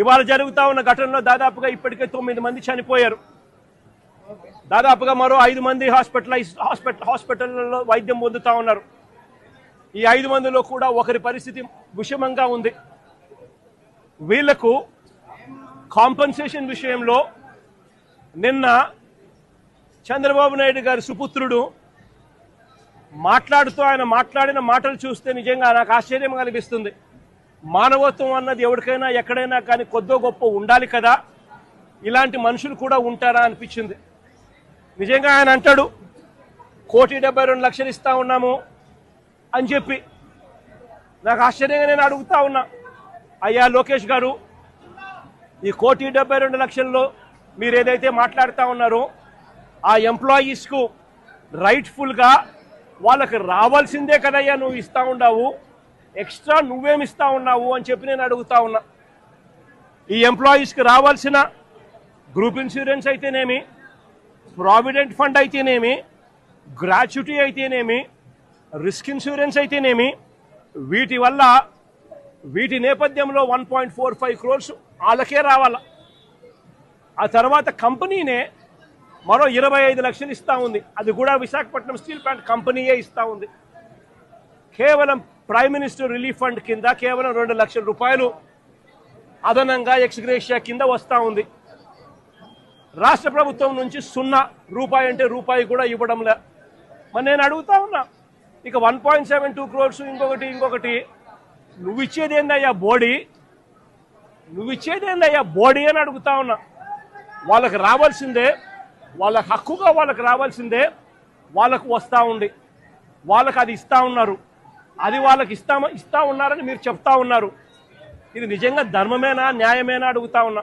ఇవాళ జరుగుతా ఉన్న ఘటనలో దాదాపుగా ఇప్పటికే 9 మంది చనిపోయారు. దాదాపుగా మరో 5 మంది హాస్పిటల్లో వైద్యం పొందుతా ఉన్నారు. ఈ 5 మందిలో కూడా ఒకరి పరిస్థితి విషమంగా ఉంది. వీళ్లకు కాంపన్సేషన్ విషయంలో నిన్న చంద్రబాబు నాయుడు గారి సుపుత్రుడు మాట్లాడుతూ ఆయన మాట్లాడిన మాటలు చూస్తే నిజంగా నాకు ఆశ్చర్యం కలిగిస్తుంది. మానవత్వం అన్నది ఎవరికైనా ఎక్కడైనా కానీ కొద్దో గొప్ప ఉండాలి కదా, ఇలాంటి మనుషులు కూడా ఉంటారా అనిపించింది. నిజంగా ఆయన అంటాడు 1,72,00,000 ఇస్తా ఉన్నాము అని చెప్పి. నాకు ఆశ్చర్యంగా నేను అడుగుతా ఉన్నా, అయ్యా లోకేష్ గారు, ఈ 1,72,00,000లో మీరు ఏదైతే మాట్లాడుతూ ఉన్నారో ఆ ఎంప్లాయీస్కు రైట్ఫుల్గా వాళ్ళకి రావాల్సిందే కదయ్యా నువ్వు ఇస్తా ఉన్నావు, ఎక్స్ట్రా నువ్వేమి ఇస్తా ఉన్నావు అని చెప్పి నేను అడుగుతా ఉన్నా. ఈ ఎంప్లాయీస్కి రావాల్సిన గ్రూప్ ఇన్సూరెన్స్ అయితేనేమి, ప్రావిడెంట్ ఫండ్ అయితేనేమి, గ్రాట్యుటీ అయితేనేమి, రిస్క్ ఇన్సూరెన్స్ అయితేనేమి, వీటి నేపథ్యంలో 1.45 crores వాళ్ళకే రావాల. ఆ తర్వాత కంపెనీనే మరో 25 లక్షలు ఇస్తా ఉంది. అది కూడా విశాఖపట్నం స్టీల్ ప్లాంట్ కంపెనీయే ఇస్తా ఉంది. కేవలం ప్రైమ్ మినిస్టర్ రిలీఫ్ ఫండ్ కింద కేవలం 2 లక్షల రూపాయలు అదనంగా ఎక్స్గ్రేషియా కింద వస్తూ ఉంది. రాష్ట్ర ప్రభుత్వం నుంచి 0 రూపాయి అంటే రూపాయి కూడా ఇవ్వడంలే. మరి నేను అడుగుతా ఉన్నా, ఇక 1.72 crores ఇంకొకటి నువ్వు ఇచ్చేదేందయ్యా బోడీ అని అడుగుతా ఉన్నా. వాళ్ళకి రావాల్సిందే, వాళ్ళ హక్కుగా వాళ్ళకి రావాల్సిందే, వాళ్ళకు వస్తూ ఉంది, వాళ్ళకి అది ఇస్తూ ఉన్నారు, అది వాళ్ళకి ఇస్తా ఉన్నారని మీరు చెప్తా ఉన్నారు. ఇది నిజంగా ధర్మమేనా న్యాయమేనా అడుగుతా ఉన్నా.